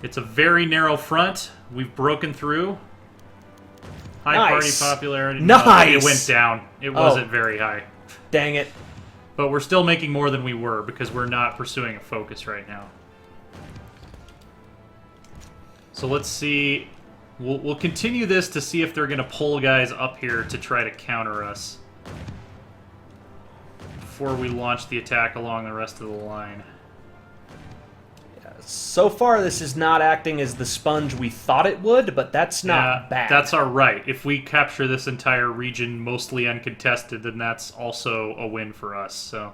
It's a very narrow front. We've broken through. High party popularity. Nice! No, it went down. It wasn't very high. Dang it. But we're still making more than we were because we're not pursuing a focus right now. So let's see. We'll continue this to see if they're going to pull guys up here to try to counter us before we launch the attack along the rest of the line. So far, this is not acting as the sponge we thought it would, but that's not bad. That's all right. If we capture this entire region mostly uncontested, then that's also a win for us. So,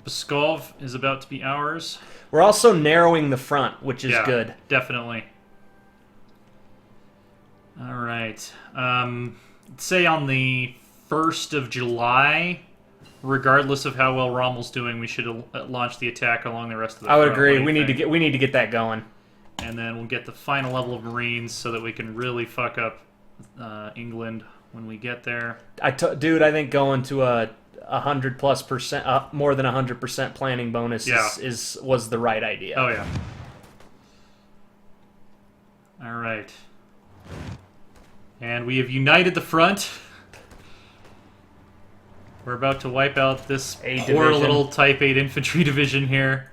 Pskov is about to be ours. We're also narrowing the front, which is good. Definitely. All right. Say on the 1st of July... Regardless of how well Rommel's doing, we should launch the attack along the rest of the front. I would agree. We need to get that going. And then we'll get the final level of Marines so that we can really fuck up England when we get there. Dude, I think going to a 100+%, more than 100% planning bonus was the right idea. Oh yeah. All right. And we have united the front. We're about to wipe out this poor little Type 8 infantry division here.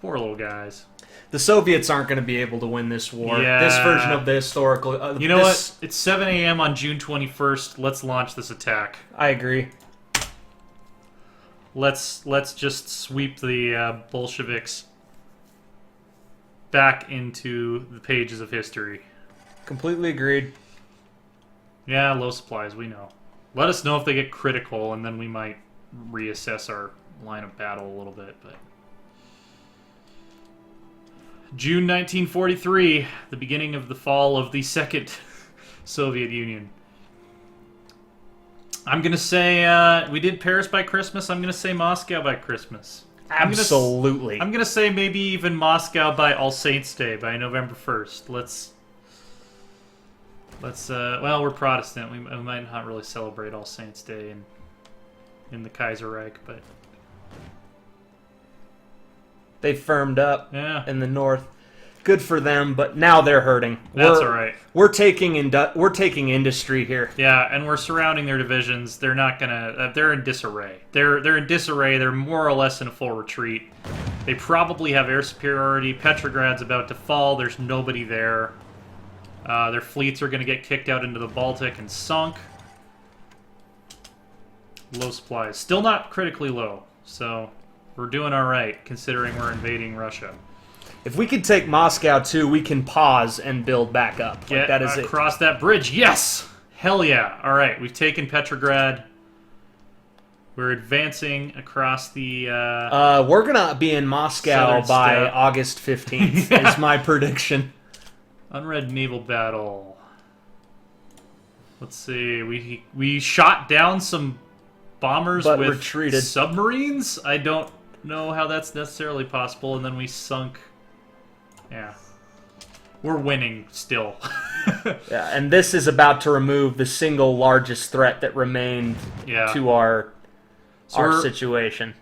Poor little guys. The Soviets aren't going to be able to win this war. Yeah. This version of the historical... you know what? It's 7 a.m. on June 21st. Let's launch this attack. I agree. Let's just sweep the Bolsheviks back into the pages of history. Completely agreed. Yeah, low supplies, we know. Let us know if they get critical, and then we might reassess our line of battle a little bit. But June 1943, the beginning of the fall of the Second Soviet Union. I'm going to say we did Paris by Christmas. I'm going to say Moscow by Christmas. Absolutely. I'm going to say maybe even Moscow by All Saints' Day, by November 1st. Let's well, we're Protestant. We might not really celebrate All Saints' Day in the Kaiserreich, but they firmed up in the north. Good for them, but now they're hurting. That's all right. We're taking industry here. Yeah, and we're surrounding their divisions. They're not gonna. They're in disarray. They're in disarray. They're more or less in a full retreat. They probably have air superiority. Petrograd's about to fall. There's nobody there. Their fleets are going to get kicked out into the Baltic and sunk. Low supplies. Still not critically low, so we're doing all right, considering we're invading Russia. If we could take Moscow, too, we can pause and build back up. Get across that bridge. Yes! Hell yeah. All right, we've taken Petrograd. We're advancing across the... we're going to be in Moscow by August 15th, is my prediction. Unread naval battle. Let's see. We shot down some bombers with retreated. Submarines. I don't know how that's necessarily possible. And then we sunk. Yeah, we're winning still. Yeah, and this is about to remove the single largest threat that remained to our situation.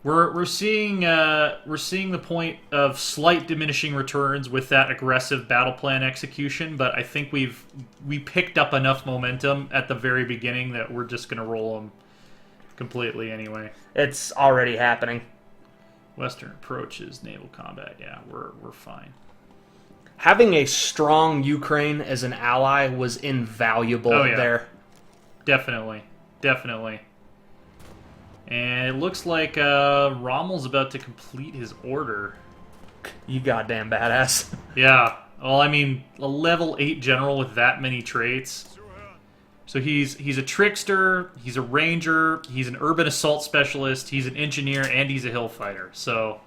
We're seeing the point of slight diminishing returns with that aggressive battle plan execution, but I think we picked up enough momentum at the very beginning that we're just going to roll them completely anyway. It's already happening. Western approaches naval combat. Yeah, we're fine. Having a strong Ukraine as an ally was invaluable there. Definitely. And it looks like Rommel's about to complete his order. You goddamn badass. Yeah. Well, I mean, a level 8 general with that many traits. So he's a trickster, he's a ranger, he's an urban assault specialist, he's an engineer, and he's a hill fighter. So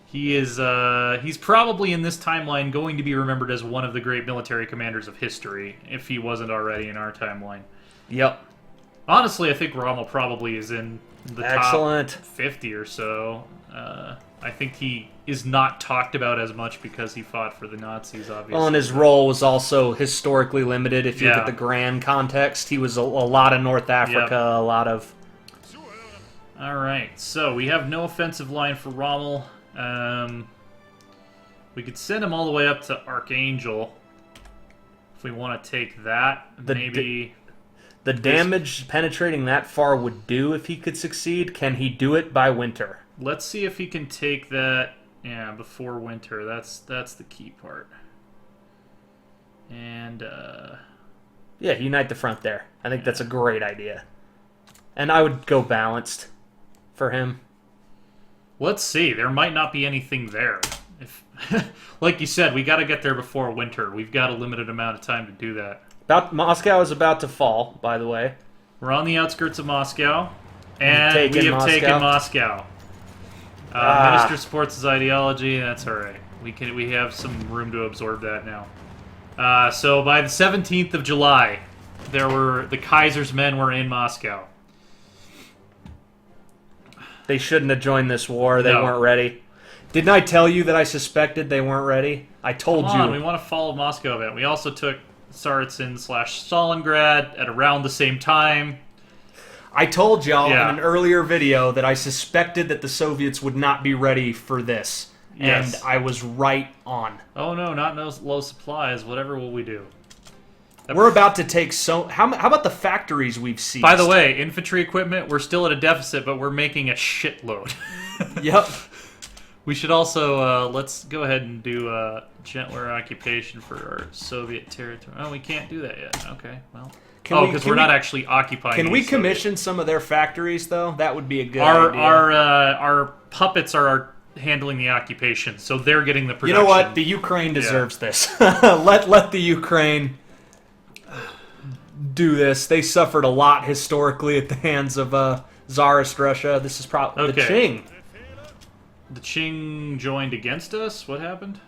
he's probably in this timeline going to be remembered as one of the great military commanders of history, if he wasn't already in our timeline. Yep. Honestly, I think Rommel probably is in the top 50 or so. I think he is not talked about as much because he fought for the Nazis, obviously. Well, and his role was also historically limited. If you look at the grand context, he was a lot of North Africa, a lot of... Alright, so we have no offensive line for Rommel. We could send him all the way up to Archangel if we want to take that. Maybe the damage penetrating that far would do if he could succeed. Can he do it by winter? Let's see if he can take that. Yeah, before winter. That's the key part. And yeah, unite the front there. I think that's a great idea. And I would go balanced for him. Let's see. There might not be anything there. If, like you said, we got to get there before winter. We've got a limited amount of time to do that. Moscow is about to fall, by the way. We're on the outskirts of Moscow, and we have taken Moscow. Minister supports his ideology. That's all right. We have some room to absorb that now. So by the 17th of July, the Kaiser's men were in Moscow. They shouldn't have joined this war. They weren't ready. Didn't I tell you that I suspected they weren't ready? I told you. We want to follow Moscow event. We also took Tsaritsyn/Stalingrad at around the same time. I told y'all in an earlier video that I suspected that the Soviets would not be ready for this. Yes. And I was right on. Oh no, not no low supplies. Whatever will we do? We're about to take How about the factories we've seized? By the way, infantry equipment, we're still at a deficit, but we're making a shitload. Yep. We should also, let's go ahead and do gentler occupation for our Soviet territory. Oh, we can't do that yet. Okay, well. Because we're not actually occupying. Can we commission some of their factories, though? That would be a good idea. Our puppets are handling the occupation, so they're getting the production. You know what? The Ukraine deserves this. let the Ukraine do this. They suffered a lot historically at the hands of Tsarist Russia. This is probably the Qing. The Qing joined against us? What happened?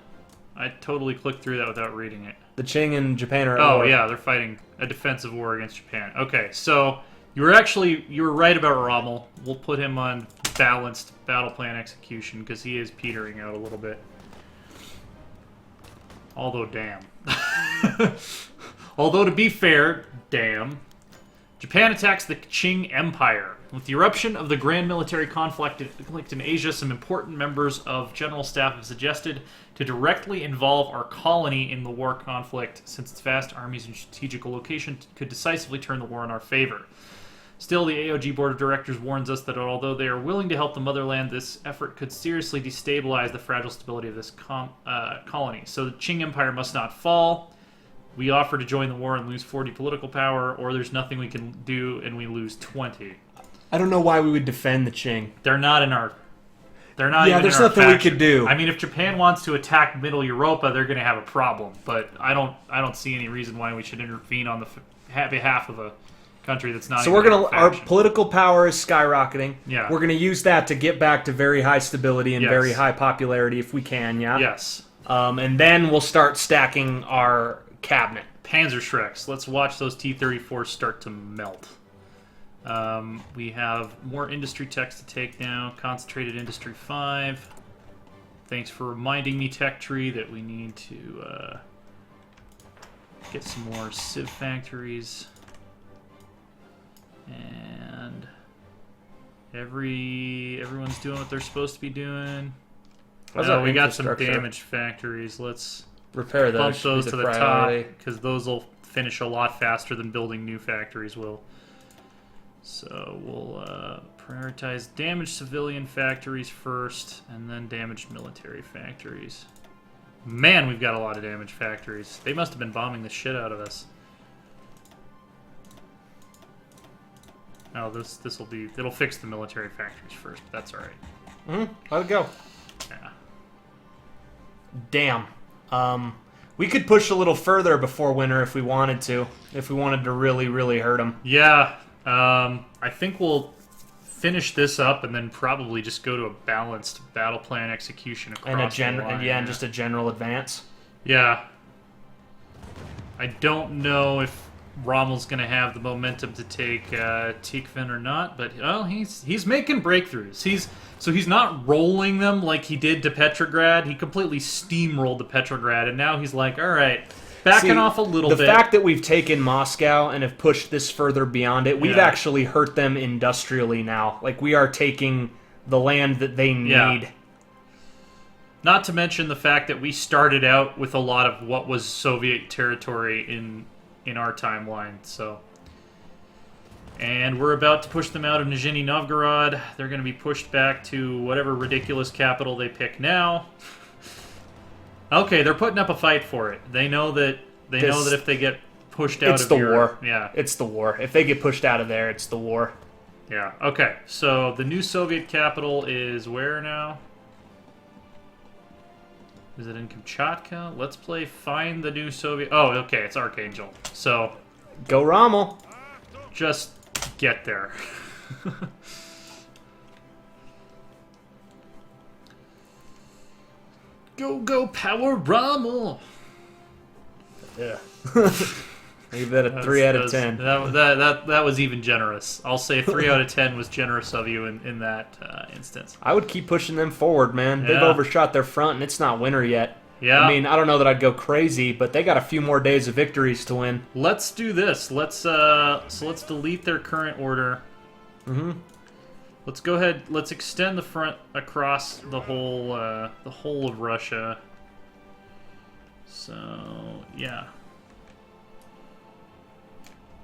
I totally clicked through that without reading it. The Qing and Japan are at war. Oh, yeah, they're fighting a defensive war against Japan. Okay, so you were right about Rommel. We'll put him on balanced battle plan execution because he is petering out a little bit. Although, damn. Although, to be fair, damn. Japan attacks the Qing Empire. With the eruption of the grand military conflict in Asia, some important members of General Staff have suggested to directly involve our colony in the war conflict, since its vast armies and strategical location could decisively turn the war in our favor. Still, the AOG Board of Directors warns us that although they are willing to help the motherland, this effort could seriously destabilize the fragile stability of this colony. So the Qing Empire must not fall. We offer to join the war and lose 40 political power, or there's nothing we can do and we lose 20. I don't know why we would defend the Qing. They're not in our... They're not even there's in our nothing faction. We could do. I mean, if Japan wants to attack Middle Europa, they're going to have a problem. But I don't see any reason why we should intervene on the behalf of a country that's not. So we're gonna. Our political power is skyrocketing. Yeah. We're gonna use that to get back to very high stability and very high popularity if we can. Yeah. Yes. And then we'll start stacking our cabinet. Panzerschrecks. Let's watch those T-34s start to melt. We have more industry techs to take now. Concentrated Industry 5. Thanks for reminding me, Tech Tree, that we need to get some more Civ factories. And everyone's doing what they're supposed to be doing. We got some damaged factories. Let's repair those. Bump those to the top, because those will finish a lot faster than building new factories will. So we'll prioritize damaged civilian factories first, and then damaged military factories. Man, we've got a lot of damaged factories. They must have been bombing the shit out of us. Oh, it'll fix the military factories first, but that's alright. Let it go. Yeah. Damn. We could push a little further before winter if we wanted to. If we wanted to really, really hurt them. Yeah. I think we'll finish this up and then probably just go to a balanced battle plan execution across the line. And just a general advance. Yeah. I don't know if Rommel's going to have the momentum to take Tikhvin or not, but he's making breakthroughs. He's not rolling them like he did to Petrograd. He completely steamrolled to Petrograd, and now he's like, all right. backing off a little bit. The fact that we've taken Moscow and have pushed this further beyond it, we've actually hurt them industrially now. Like, we are taking the land that they need. Yeah. Not to mention the fact that we started out with a lot of what was Soviet territory in our timeline, so... And we're about to push them out of Nizhny Novgorod. They're going to be pushed back to whatever ridiculous capital they pick now. Okay, they're putting up a fight for it. They know that if they get pushed out of Europe... It's the war. Yeah. It's the war. If they get pushed out of there, it's the war. Yeah, okay. So the new Soviet capital is where now? Is it in Kamchatka? Let's play Find the New Soviet... Oh, okay, it's Archangel. So... Go Rommel! Just get there. Go, Power Rommel! Yeah. Leave that a 3 out of 10. That was even generous. I'll say 3 out of 10 was generous of you in that instance. I would keep pushing them forward, man. Yeah. They've overshot their front, and it's not winter yet. Yeah. I mean, I don't know that I'd go crazy, but they got a few more days of victories to win. Let's do this. Let's delete their current order. Mm-hmm. Let's go ahead. Let's extend the front across the whole of Russia. So yeah.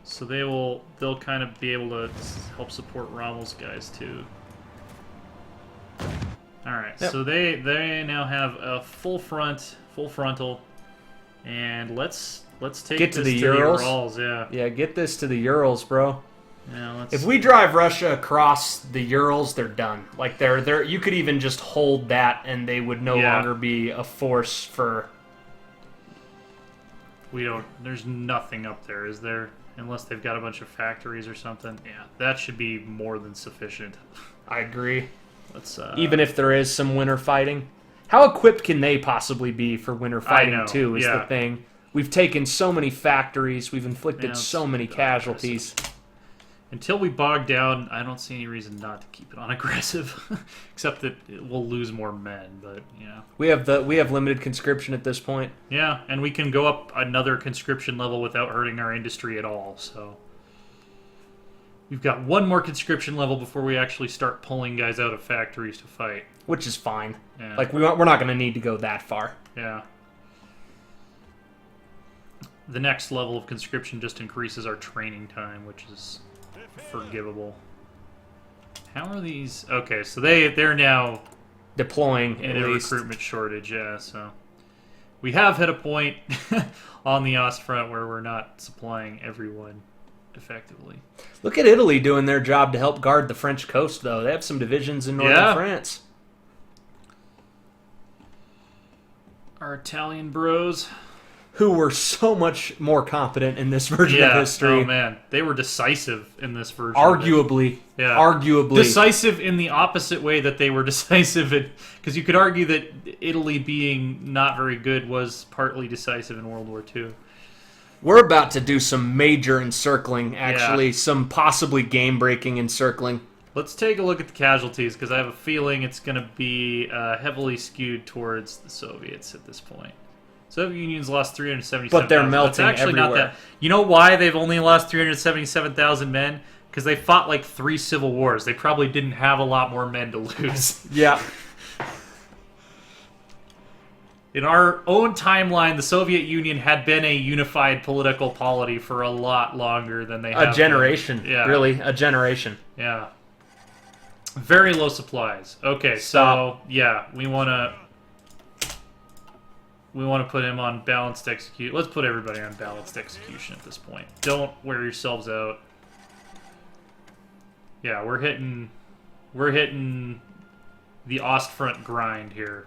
So they'll kind of be able to help support Rommel's guys too. All right, yep. So they now have a full frontal, and let's take this to the Urals. Yeah, get this to the Urals, bro. Yeah, if we drive Russia across the Urals, they're done. Like they're you could even just hold that, and they would no longer be a force for. There's nothing up there, is there? Unless they've got a bunch of factories or something. Yeah, that should be more than sufficient. I agree. Let's, even if there is some winter fighting. How equipped can they possibly be for winter fighting, too, is the thing. We've taken so many factories. We've inflicted so many casualties. Until we bog down, I don't see any reason not to keep it on aggressive. Except that we'll lose more men, but, yeah. We have limited conscription at this point. Yeah, and we can go up another conscription level without hurting our industry at all, so... We've got one more conscription level before we actually start pulling guys out of factories to fight. Which is fine. Yeah. Like, we're not going to need to go that far. Yeah. The next level of conscription just increases our training time, which is forgivable. How are these... Okay, so they're now... deploying, in a recruitment shortage, yeah, so... We have hit a point on the Ostfront where we're not supplying everyone effectively. Look at Italy doing their job to help guard the French coast, though. They have some divisions in northern France. Our Italian bros, who were so much more competent in this version of history. Oh man, they were decisive in this version. Arguably. Yeah. Arguably. Decisive in the opposite way that they were decisive because you could argue that Italy being not very good was partly decisive in World War II. We're about to do some major encircling, actually. Some possibly game-breaking encircling. Let's take a look at the casualties, because I have a feeling it's going to be heavily skewed towards the Soviets at this point. Soviet Union's lost 377,000. But they're melting actually everywhere. Not that. You know why they've only lost 377,000 men? Because they fought like 3 civil wars. They probably didn't have a lot more men to lose. Yeah. In our own timeline, the Soviet Union had been a unified political polity for a lot longer than they have. A generation. Yeah. Really, a generation. Yeah. Very low supplies. Okay, so yeah, we want to put him on balanced execution. Let's put everybody on balanced execution at this point. Don't wear yourselves out. Yeah, we're hitting the Ostfront grind here.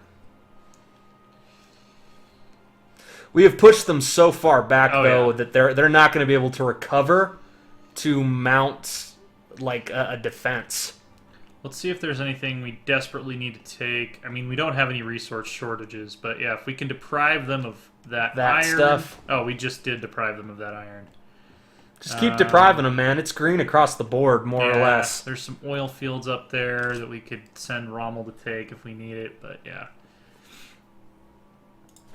We have pushed them so far back, that they're not going to be able to recover to mount like a defense. Let's see if there's anything we desperately need to take. I mean, we don't have any resource shortages, but yeah, if we can deprive them of that iron stuff. Oh, we just did deprive them of that iron. Just keep depriving them, man. It's green across the board, more or less. There's some oil fields up there that we could send Rommel to take if we need it, but yeah.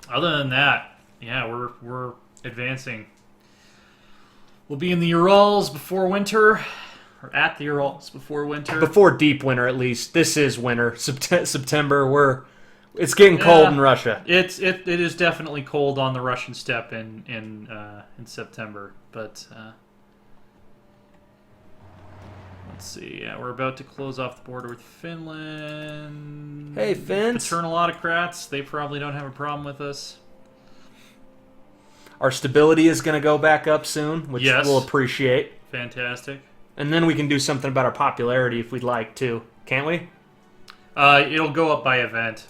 Other than that, yeah, we're advancing. We'll be in the Urals before winter, or at the Urals before winter. Before deep winter, at least. This is winter. September. It's getting cold in Russia. It is definitely cold on the Russian steppe in September, but let's see. Yeah, we're about to close off the border with Finland. Hey, Finns. Paternal autocrats. They probably don't have a problem with us. Our stability is going to go back up soon, which we'll appreciate. Fantastic. And then we can do something about our popularity if we'd like to. Can't we? It'll go up by event.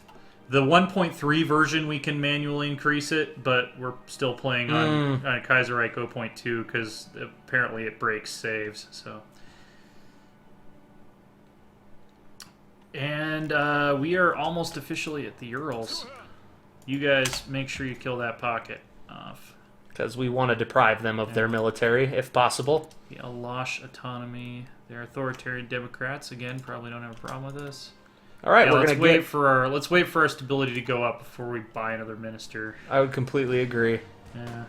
The 1.3 version, we can manually increase it, but we're still playing on Kaiserreich 0.2 because apparently it breaks saves. So, and we are almost officially at the Urals. You guys make sure you kill that pocket off. Because we want to deprive them of their military, if possible. The Alash autonomy. They're authoritarian Democrats. Again, probably don't have a problem with this. All right, we're let's wait for our stability to go up before we buy another minister. I would completely agree. Yeah.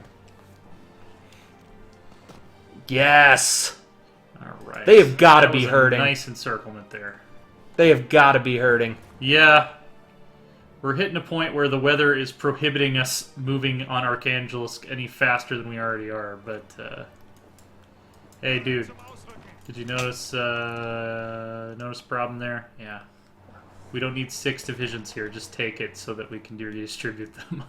Yes. All right. They have got to be hurting. Nice encirclement there. They have got to be hurting. Yeah. We're hitting a point where the weather is prohibiting us moving on Archangelisk any faster than we already are. But hey, dude, did you notice a problem there? Yeah. We don't need 6 divisions here. Just take it so that we can redistribute them.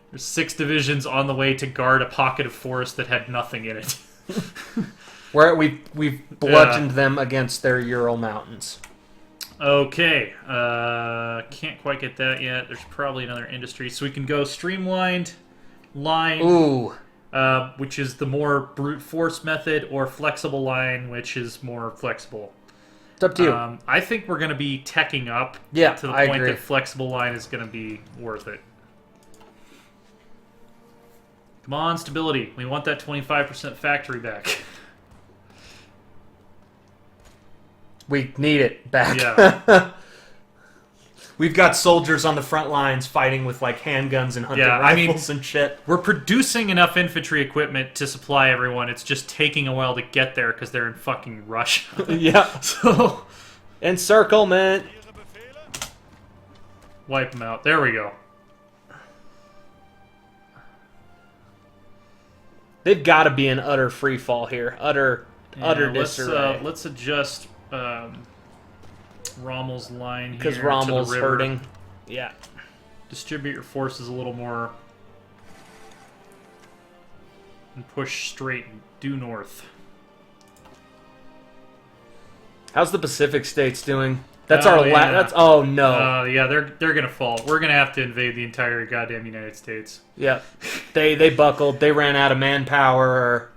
There's 6 divisions on the way to guard a pocket of forest that had nothing in it. Where we've bludgeoned them against their Ural mountains. Okay. Can't quite get that yet. There's probably another industry. So we can go streamlined line. Ooh. Which is the more brute force method, or flexible line, which is more flexible. It's up to you. I think we're going to be teching up to the point that flexible line is going to be worth it. Come on, stability. We want that 25% factory back. We need it back. Yeah. We've got soldiers on the front lines fighting with like handguns and hunting rifles and shit. We're producing enough infantry equipment to supply everyone. It's just taking a while to get there because they're in fucking Russia. Yeah. So, encirclement. Wipe them out. There we go. They've got to be in utter free fall here. Utter disarray. Let's adjust Rommel's line here. Because Rommel's hurting. Yeah. Distribute your forces a little more. And push straight due north. How's the Pacific States doing? That's that's oh no. Yeah, they're gonna fall. We're gonna have to invade the entire goddamn United States. Yeah. They buckled. They ran out of manpower.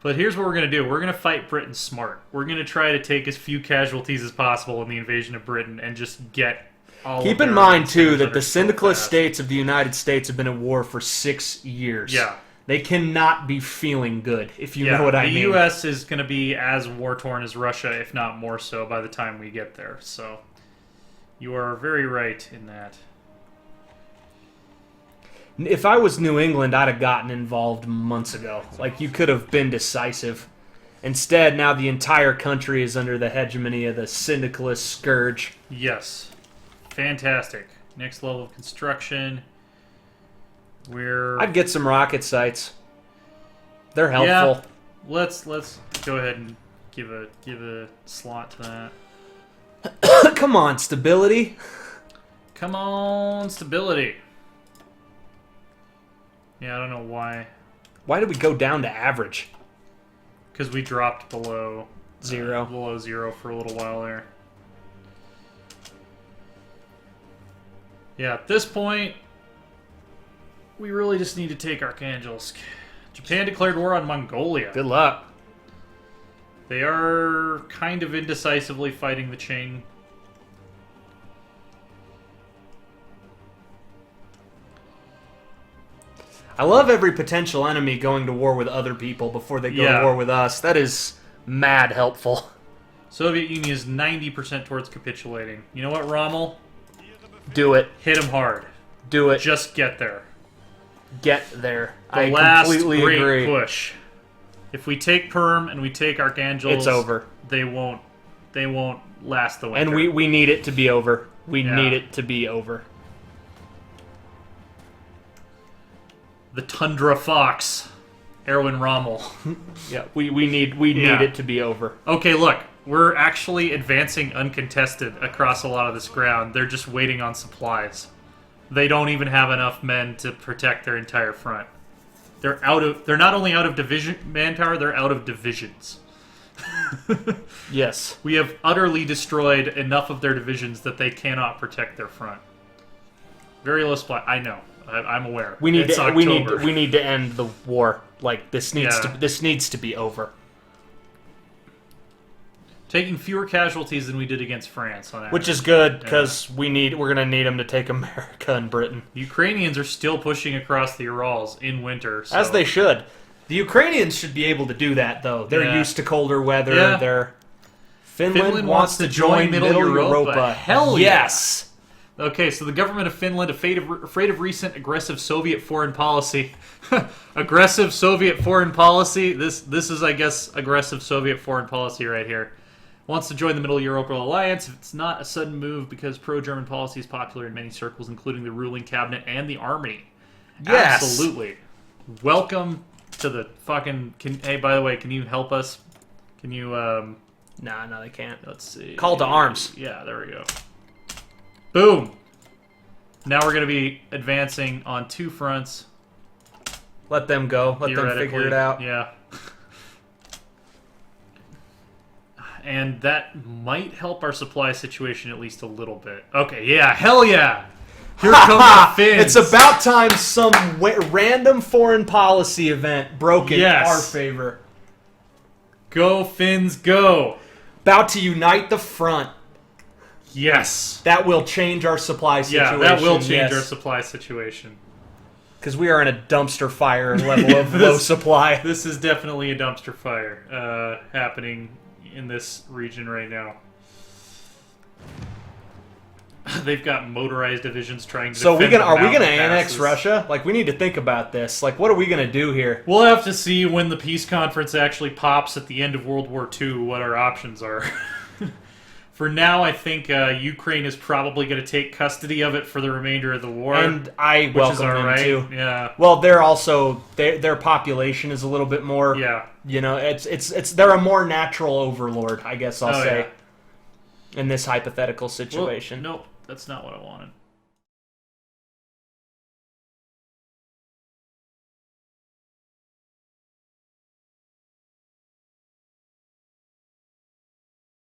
But here's what we're going to do. We're going to fight Britain smart. We're going to try to take as few casualties as possible in the invasion of Britain and just get all Keep in mind, too, that the syndicalist states of the United States have been at war for 6 years. Yeah. They cannot be feeling good, if you know what I mean. The U.S. is going to be as war-torn as Russia, if not more so, by the time we get there. So you are very right in that. If I was New England, I'd have gotten involved months ago. Like, you could have been decisive. Instead, now the entire country is under the hegemony of the syndicalist scourge. Yes. Fantastic. Next level of construction. I'd get some rocket sites. They're helpful. Yeah. Let's go ahead and give a slot to that. Come on, stability. Come on, stability. Yeah, I don't know why. Why did we go down to average? Because we dropped below 0. Below 0 for a little while there. Yeah, at this point, we really just need to take Archangelisk. Japan declared war on Mongolia. Good luck. They are kind of indecisively fighting the Qing. I love every potential enemy going to war with other people before they go to war with us. That is mad helpful. Soviet Union is 90% towards capitulating. You know what, Rommel? Do it. Hit him hard. Do it. Just get there. get there. The last great push. If we take Perm and we take Archangels, it's over. They won't last the winter. And we need it to be over. We need it to be over. The Tundra Fox, Erwin Rommel. Yeah, we need it to be over. Okay, look, we're actually advancing uncontested across a lot of this ground. They're just waiting on supplies. They don't even have enough men to protect their entire front. They're not only out of division manpower, they're out of divisions. Yes. We have utterly destroyed enough of their divisions that they cannot protect their front. Very low supply. I know. I'm aware. We need to end the war. Like this needs to be over. Taking fewer casualties than we did against France on average. Which is good because we're gonna need them to take America and Britain. The Ukrainians are still pushing across the Urals in winter, so. As they should. The Ukrainians should be able to do that though. They're used to colder weather. Yeah. Finland wants to join Middle Europa. Hell yes. Okay, so the government of Finland, afraid of recent aggressive Soviet foreign policy. Aggressive Soviet foreign policy. This is, I guess, aggressive Soviet foreign policy right here. Wants to join the Middle Europa Alliance. It's not a sudden move because pro-German policy is popular in many circles, including the ruling cabinet and the army. Yes. Absolutely. Welcome to the fucking... hey, by the way, can you help us? Can you... No, they can't. Let's see. Call to arms. Yeah, there we go. Boom! Now we're going to be advancing on two fronts. Let them go. Let them figure it out. Yeah. And that might help our supply situation at least a little bit. Okay, yeah, hell yeah! Here come the Finns! It's about time some random foreign policy event broke in our favor. Go, Finns, go! About to unite the front. Yes. That will change our supply situation. Yeah, that will change our supply situation. Because we are in a dumpster fire level of low supply. This is definitely a dumpster fire happening in this region right now. They've got motorized divisions trying to defend are we gonna annex Russia? Like, we need to think about this. Like, what are we gonna do here? We'll have to see when the peace conference actually pops at the end of World War II what our options are. For now, I think Ukraine is probably going to take custody of it for the remainder of the war. And I welcome them too. Yeah. Well, they're also their population is a little bit more. Yeah. You know, it's they're a more natural overlord, I guess I'll say. In this hypothetical situation. Well, nope, that's not what I wanted.